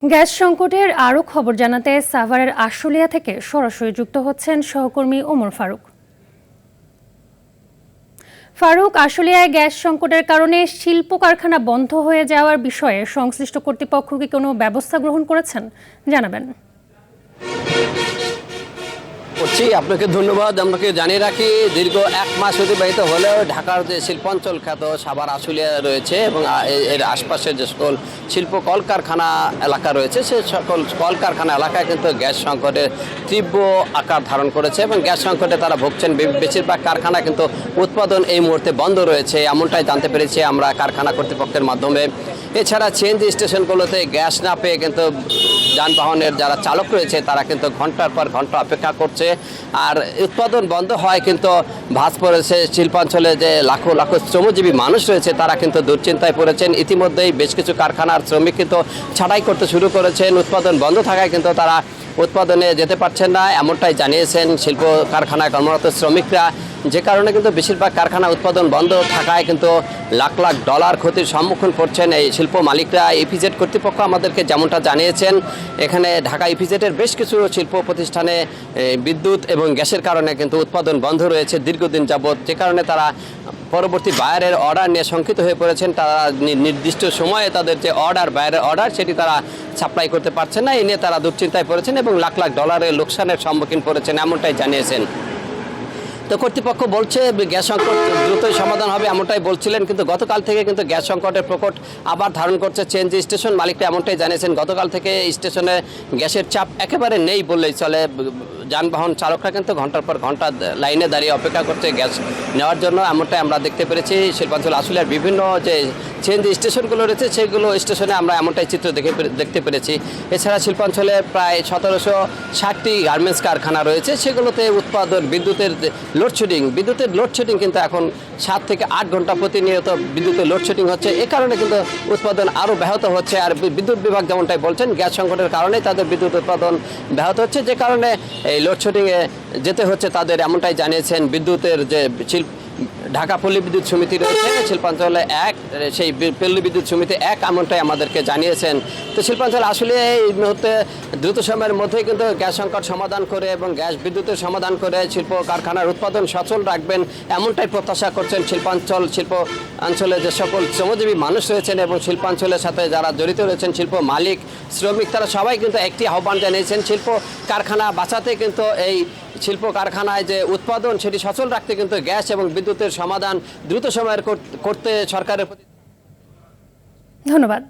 Gas সংকটের আরও খবর জানাতে সাভারের আশুলিয়া থেকে সরাসরি যুক্ত হচ্ছেন সহকর্মী ওমর ফারুক। আশুলিয়ায় গ্যাস সংকটের কারণে শিল্প কারখানা বন্ধ হয়ে যাওয়ার বিষয়ে সংশ্লিষ্ট কর্তৃপক্ষ কি কোনো ব্যবস্থা গ্রহণ করেছেন, জানাবেন। আপনাকে ধন্যবাদ। আমাকে জানিয়ে রাখি, দীর্ঘ 1 মাস অতিবাহিত হলেও ঢাকার যে শিল্পাঞ্চল খ্যাত সাভার আশুলিয়া রয়েছে এবং এর আশপাশের যে সকল শিল্প কলকারখানা এলাকা রয়েছে সে সকল কলকারখানা এলাকায় কিন্তু গ্যাস সংকটের তীব্র আকার ধারণ করেছে এবং গ্যাস সংকটে তারা ভুগছেন। বেশিরভাগ কারখানা কিন্তু উৎপাদন এই মুহূর্তে বন্ধ রয়েছে, এমনটাই জানতে পেরেছি আমরা কারখানা কর্তৃপক্ষের মাধ্যমে। এছাড়া সিএনজি স্টেশনগুলোতে গ্যাস না পেয়ে কিন্তু যানবাহনের যারা চালক রয়েছে তারা কিন্তু ঘন্টার পর ঘন্টা অপেক্ষা করছে। আর উৎপাদন বন্ধ হয় কিন্তু ভাঁজ পড়েছে শিল্পাঞ্চলে যে লাখো লাখো শ্রমজীবী মানুষ রয়েছে, তারা কিন্তু দুশ্চিন্তায় পড়েছেন। ইতিমধ্যেই বেশ কিছু কারখানার শ্রমিক কিন্তু ছাঁটাই করতে শুরু করেছেন। উৎপাদন বন্ধ থাকায় কিন্তু তারা উৎপাদনে যেতে পারছেন না, এমনটাই জানিয়েছেন শিল্প কারখানায় কর্মরত শ্রমিকরা। যে কারণে কিন্তু বেশিরভাগ কারখানা উৎপাদন বন্ধ থাকায় কিন্তু লাখ লাখ ডলার ক্ষতির সম্মুখীন করছেন এই শিল্প মালিকরা। ইপিজেড কর্তৃপক্ষ আমাদেরকে যেমনটা জানিয়েছেন, এখানে ঢাকা ইপিজেডের বেশ কিছু শিল্প প্রতিষ্ঠানে বিদ্যুৎ এবং গ্যাসের কারণে কিন্তু উৎপাদন বন্ধ রয়েছে দীর্ঘদিন যাবৎ, যে কারণে তারা পরবর্তী বায়ারের অর্ডার নিয়ে শঙ্কিত হয়ে পড়েছেন। তারা নির্দিষ্ট সময়ে তাদের যে বায়ারের অর্ডার সেটি তারা সাপ্লাই করতে পারছেন না, এ নিয়ে তারা দুশ্চিন্তায় পড়েছেন এবং লাখ লাখ ডলারের লোকসানের সম্মুখীন পড়েছেন, এমনটাই জানিয়েছেন। তো কর্তৃপক্ষ বলছে গ্যাস সংকট দ্রুতই সমাধান হবে, এমনটাই বলছিলেন। কিন্তু গতকাল থেকে কিন্তু গ্যাস সংকটের প্রকট আবার ধারণ করছে সিএনজি স্টেশন মালিকরা, এমনটাই জানিয়েছেন। গতকাল থেকে স্টেশনে গ্যাসের চাপ একেবারে নেই বললেই চলে। যানবাহন চালকরা কিন্তু ঘন্টার পর ঘন্টা লাইনে দাঁড়িয়ে অপেক্ষা করছে গ্যাস নেওয়ার জন্য, এমনটাই আমরা দেখতে পেরেছি। শিল্পাঞ্চল আশুলিয়ার বিভিন্ন যে সিএনজি স্টেশনগুলো রয়েছে সেগুলো স্টেশনে আমরা এমনটাই চিত্র দেখতে পেরেছি। এছাড়া শিল্পাঞ্চলে প্রায় 1760টি গার্মেন্টস কারখানা রয়েছে, সেগুলোতে উৎপাদন বিদ্যুতের লোডশেডিং কিন্তু এখন 7 থেকে 8 ঘন্টা প্রতিনিয়ত বিদ্যুতের লোডশেডিং হচ্ছে। এ কারণে কিন্তু উৎপাদন আরও ব্যাহত হচ্ছে। আর বিদ্যুৎ বিভাগ যেমনটাই বলছেন, গ্যাস সংকটের কারণে তাদের বিদ্যুৎ উৎপাদন ব্যাহত হচ্ছে, যে কারণে এই লোডশেডিংয়ে যেতে হচ্ছে তাদের, এমনটাই জানিয়েছেন। বিদ্যুতের যে ঢাকা পল্লী বিদ্যুৎ সমিতি রয়েছে শিল্পাঞ্চলে 1, সেই পল্লী বিদ্যুৎ সমিতি 1 এমনটাই আমাদেরকে জানিয়েছেন। তো শিল্পাঞ্চল আসলে এই মুহূর্তে দ্রুত সময়ের মধ্যেই কিন্তু গ্যাস সংকট সমাধান করে এবং গ্যাস বিদ্যুতের সমাধান করে শিল্প কারখানার উৎপাদন সচল রাখবেন, এমনটাই প্রত্যাশা করছেন শিল্পাঞ্চলে যে সকল শ্রমজীবী মানুষ রয়েছেন এবং শিল্পাঞ্চলের সাথে যারা জড়িত রয়েছেন, শিল্প মালিক শ্রমিক, তারা সবাই কিন্তু একটি আহ্বান জানিয়েছেন শিল্প কারখানা বাঁচাতে, কিন্তু এই শিল্প কারখানায় যে উৎপাদন সেটি সচল রাখতে কিন্তু গ্যাস এবং বিদ্যুতের সমাধান দ্রুত সময়ের করতে সরকারের প্রতি। ধন্যবাদ।